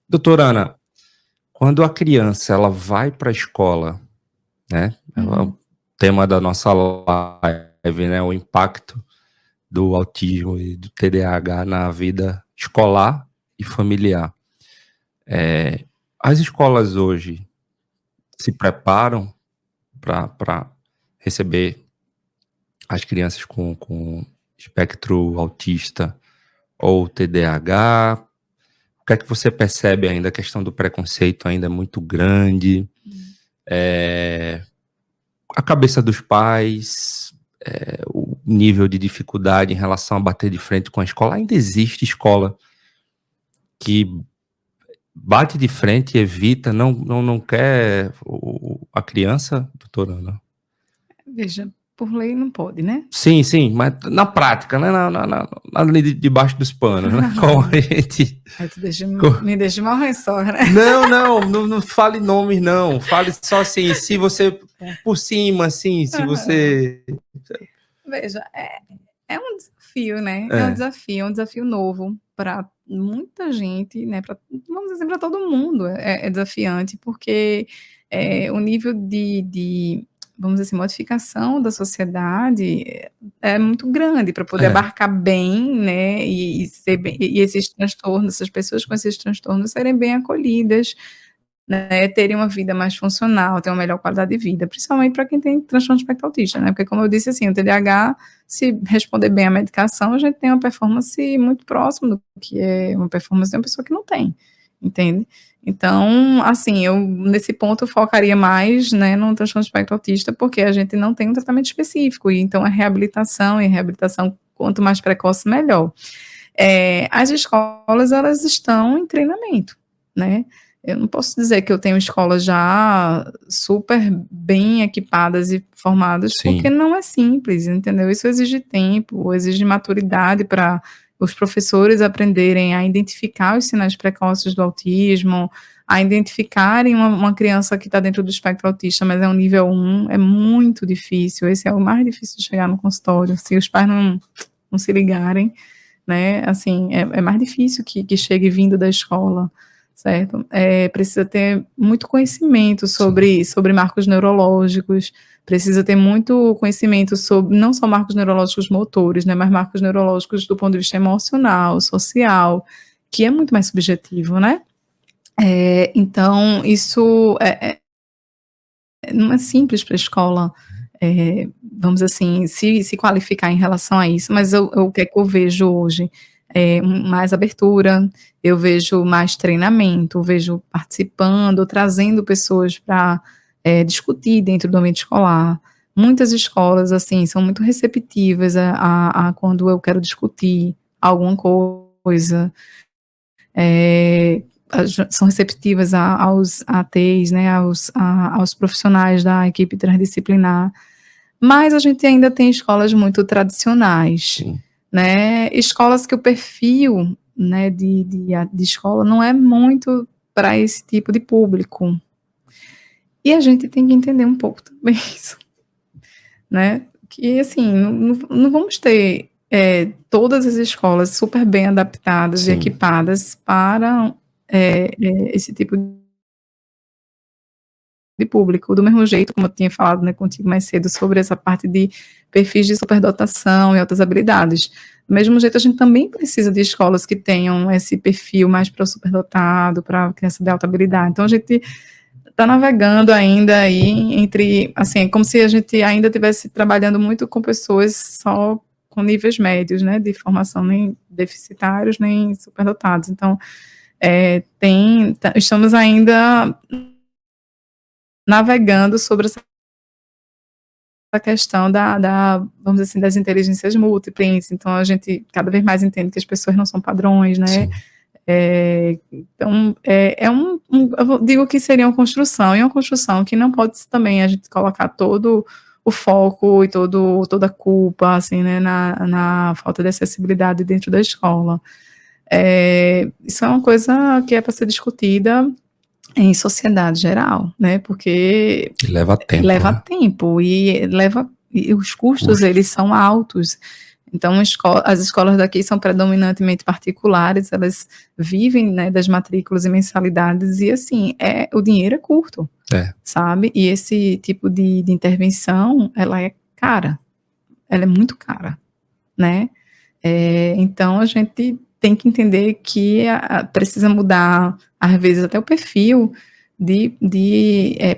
Doutora Ana, quando a criança ela vai para a escola, né? O tema da nossa live, né? O impacto do autismo e do TDAH na vida escolar e familiar. As escolas hoje se preparam para receber as crianças com espectro autista ou TDAH? O que é que você percebe ainda? A questão do preconceito ainda é muito grande. A cabeça dos pais, o nível de dificuldade em relação a bater de frente com a escola. Ainda existe escola que bate de frente e evita, não quer a criança, doutora Ana? Veja, por lei não pode, né? Sim, mas na prática, né? Ali debaixo dos panos, né? Como a gente... Aí tu me deixa mal lençol, né? Não fale nomes, não. Fale só assim, se você, por cima, assim, se você... Veja, é um desafio, né? É um desafio novo para muita gente, né? Vamos dizer, para todo mundo é desafiante, porque o nível de, vamos dizer assim, modificação da sociedade é muito grande para poder abarcar bem, né? E esses transtornos, essas pessoas com esses transtornos serem bem acolhidas, né, terem uma vida mais funcional, ter uma melhor qualidade de vida, principalmente para quem tem transtorno de espectro autista, né? Porque, como eu disse, assim, o TDAH, se responder bem à medicação, a gente tem uma performance muito próxima do que é uma performance de uma pessoa que não tem, entende? Então, assim, eu, nesse ponto, eu focaria mais, né, no transtorno de espectro autista, porque a gente não tem um tratamento específico, e então a reabilitação, quanto mais precoce, melhor. As escolas, elas estão em treinamento, né? Eu não posso dizer que eu tenho escolas já super bem equipadas e formadas, porque não é simples, entendeu? Isso exige tempo, exige maturidade para os professores aprenderem a identificar os sinais precoces do autismo, a identificarem uma criança que está dentro do espectro autista, mas é um nível 1, é muito difícil, esse é o mais difícil de chegar no consultório, se os pais não se ligarem, né, assim, é mais difícil que chegue vindo da escola, certo? Precisa ter muito conhecimento sobre marcos neurológicos, precisa ter muito conhecimento sobre, não só marcos neurológicos motores, né, mas marcos neurológicos do ponto de vista emocional, social, que é muito mais subjetivo, né? Então, isso não é simples para a escola, vamos dizer assim, se qualificar em relação a isso, mas o que é que eu vejo hoje? Mais abertura, eu vejo mais treinamento, vejo participando, trazendo pessoas para discutir dentro do ambiente escolar. Muitas escolas, assim, são muito receptivas a quando eu quero discutir alguma coisa, são receptivas aos ATs, né, aos profissionais da equipe transdisciplinar, mas a gente ainda tem escolas muito tradicionais, né, escolas que o perfil, né, de escola não é muito para esse tipo de público, e a gente tem que entender um pouco também isso, né, que assim, não vamos ter todas as escolas super bem adaptadas e equipadas para esse tipo de público, do mesmo jeito, como eu tinha falado, né, contigo mais cedo, sobre essa parte de perfis de superdotação e outras habilidades. Do mesmo jeito, a gente também precisa de escolas que tenham esse perfil mais para o superdotado, para a criança de alta habilidade. Então, a gente está navegando ainda aí entre, assim, como se a gente ainda estivesse trabalhando muito com pessoas só com níveis médios, né, de formação, nem deficitários, nem superdotados. Então, estamos ainda navegando sobre essa questão vamos dizer assim, das inteligências múltiplas. Então, a gente cada vez mais entende que as pessoas não são padrões, né? Então, eu digo que seria uma construção, e uma construção que não pode também a gente colocar todo o foco e toda a culpa, assim, né, na falta de acessibilidade dentro da escola. Isso é uma coisa que é para ser discutida em sociedade geral, né, porque leva tempo, e os custos, eles são altos. Então, as escolas daqui são predominantemente particulares, elas vivem, né, das matrículas e mensalidades, e assim, o dinheiro é curto, sabe? E esse tipo de intervenção, ela é cara, ela é muito cara, né? Então, a gente tem que entender que precisa mudar, às vezes, até o perfil de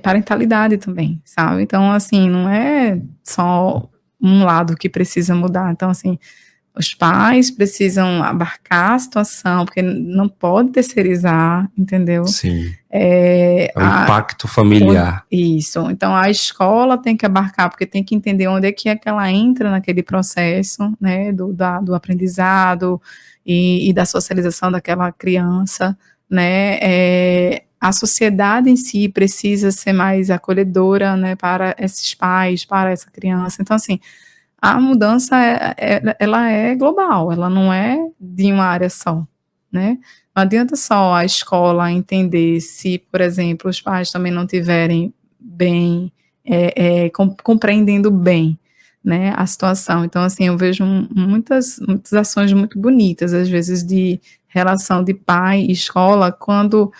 parentalidade também, sabe? Então, assim, não é só um lado que precisa mudar. Então, assim, os pais precisam abarcar a situação, porque não pode terceirizar, entendeu? Sim. O impacto familiar. Isso. Então, a escola tem que abarcar, porque tem que entender onde é que ela entra naquele processo, né, do aprendizado e da socialização daquela criança, né? A sociedade em si precisa ser mais acolhedora, né, para esses pais, para essa criança. Então, assim, a mudança, ela é global, ela não é de uma área só, né? Não adianta só a escola entender se, por exemplo, os pais também não tiverem bem, compreendendo bem, né, a situação. Então, assim, eu vejo muitas ações muito bonitas, às vezes, de relação de pai e escola, quando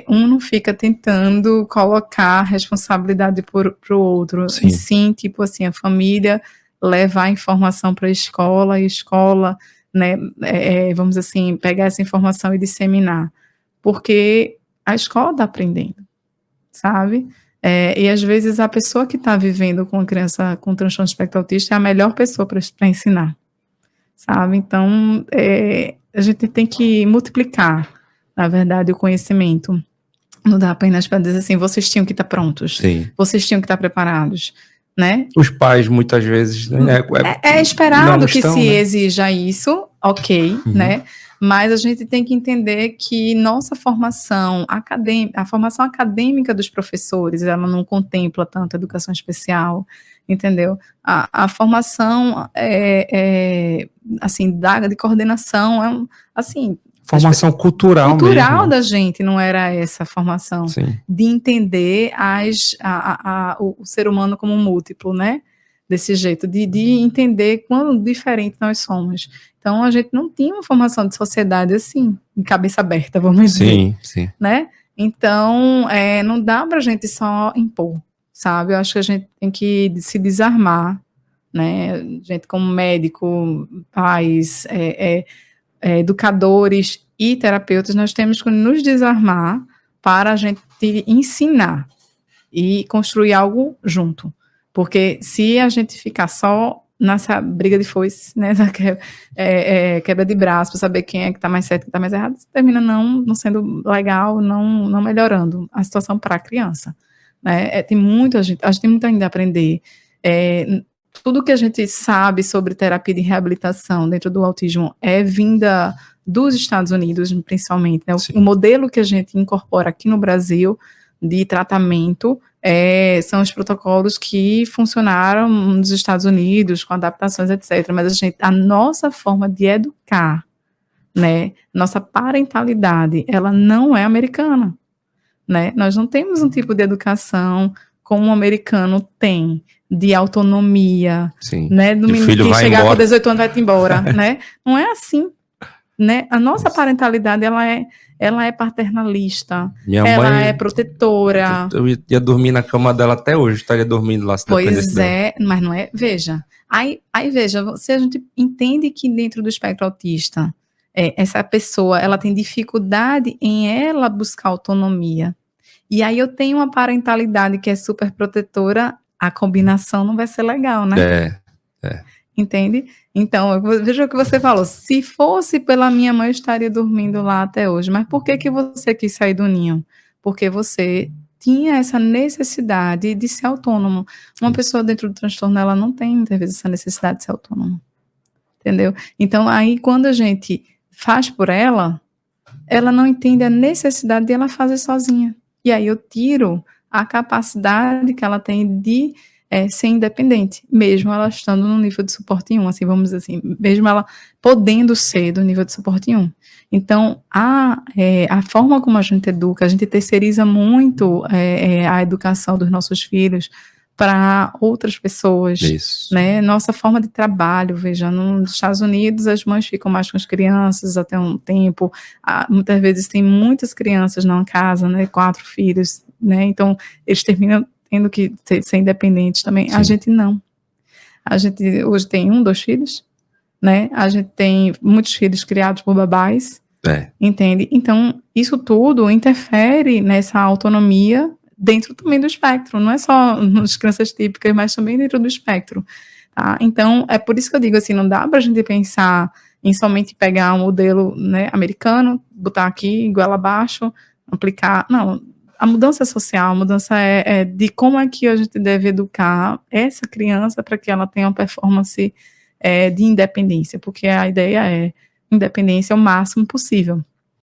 um não fica tentando colocar responsabilidade para o outro, Sim. e sim, tipo assim, a família levar a informação para a escola, e a escola, né, vamos assim, pegar essa informação e disseminar, porque a escola está aprendendo, sabe? E às vezes a pessoa que está vivendo com a criança com transtorno de espectro autista é a melhor pessoa para ensinar, sabe? Então, a gente tem que multiplicar, na verdade, o conhecimento. Não dá apenas para dizer assim, vocês tinham que estar prontos, Sim. vocês tinham que estar preparados, né? Os pais, muitas vezes, né, é esperado que estão, se né? exija isso, ok, né? Mas a gente tem que entender que nossa formação acadêmica, a formação acadêmica dos professores, ela não contempla tanto a educação especial, entendeu? A formação assim, de coordenação, assim, formação cultural mesmo. Da gente, não era essa formação. Sim. De entender o ser humano como múltiplo, né? Desse jeito, de entender quão diferente nós somos. Então, a gente não tinha uma formação de sociedade assim, de cabeça aberta, vamos dizer. Sim. Né? Então, não dá para a gente só impor, sabe? Eu acho que a gente tem que se desarmar, né? Gente como médico, pais, educadores e terapeutas, nós temos que nos desarmar para a gente ensinar e construir algo junto. Porque se a gente ficar só nessa briga de foice, né, quebra de braço, para saber quem é que está mais certo, quem está mais errado, termina não sendo legal, não melhorando a situação para a criança. Né? A gente tem muito ainda a aprender. Tudo que a gente sabe sobre terapia de reabilitação dentro do autismo é vinda dos Estados Unidos, principalmente. Né? O modelo que a gente incorpora aqui no Brasil de tratamento são os protocolos que funcionaram nos Estados Unidos, com adaptações, etc. Mas a nossa forma de educar, né, nossa parentalidade, ela não é americana. Né? Nós não temos um tipo de educação como o americano tem, de autonomia, né? Do menino que chegar embora com 18 anos vai-te embora, né? Não é assim, né? A nossa parentalidade, ela é paternalista, ela é protetora. Eu ia dormir na cama dela até hoje, estaria dormindo lá se dependesse dela. Mas não é, veja, aí veja, se a gente entende que dentro do espectro autista, essa pessoa, ela tem dificuldade em ela buscar autonomia, e aí eu tenho uma parentalidade que é super protetora, a combinação não vai ser legal, né? Entende? Então, veja o que você falou, se fosse pela minha mãe, eu estaria dormindo lá até hoje, mas por que você quis sair do ninho? Porque você tinha essa necessidade de ser autônomo. Uma pessoa dentro do transtorno, ela não tem, muitas vezes, essa necessidade de ser autônoma. Entendeu? Então, aí, quando a gente faz por ela não entende a necessidade de ela fazer sozinha. E aí eu tiro a capacidade que ela tem de ser independente, mesmo ela estando no nível de suporte 1, assim, vamos dizer assim, mesmo ela podendo ser do nível de suporte 1. Então, a forma como a gente educa, a gente terceiriza muito a educação dos nossos filhos para outras pessoas, Isso. né? Nossa forma de trabalho, veja, nos Estados Unidos as mães ficam mais com as crianças até um tempo, muitas vezes tem muitas crianças numa casa, né? 4 filhos, né? Então eles terminam tendo que ser independentes também. Sim. A gente não. A gente hoje tem 1, 2 filhos, né? A gente tem muitos filhos criados por babás, entende? Então isso tudo interfere nessa autonomia dentro também do espectro, não é só nas crianças típicas, mas também dentro do espectro, tá? Então, é por isso que eu digo assim, não dá pra gente pensar em somente pegar um modelo, né, americano, botar aqui, goela abaixo, aplicar, não, a mudança social, a mudança é de como é que a gente deve educar essa criança para que ela tenha uma performance de independência, porque a ideia é independência o máximo possível.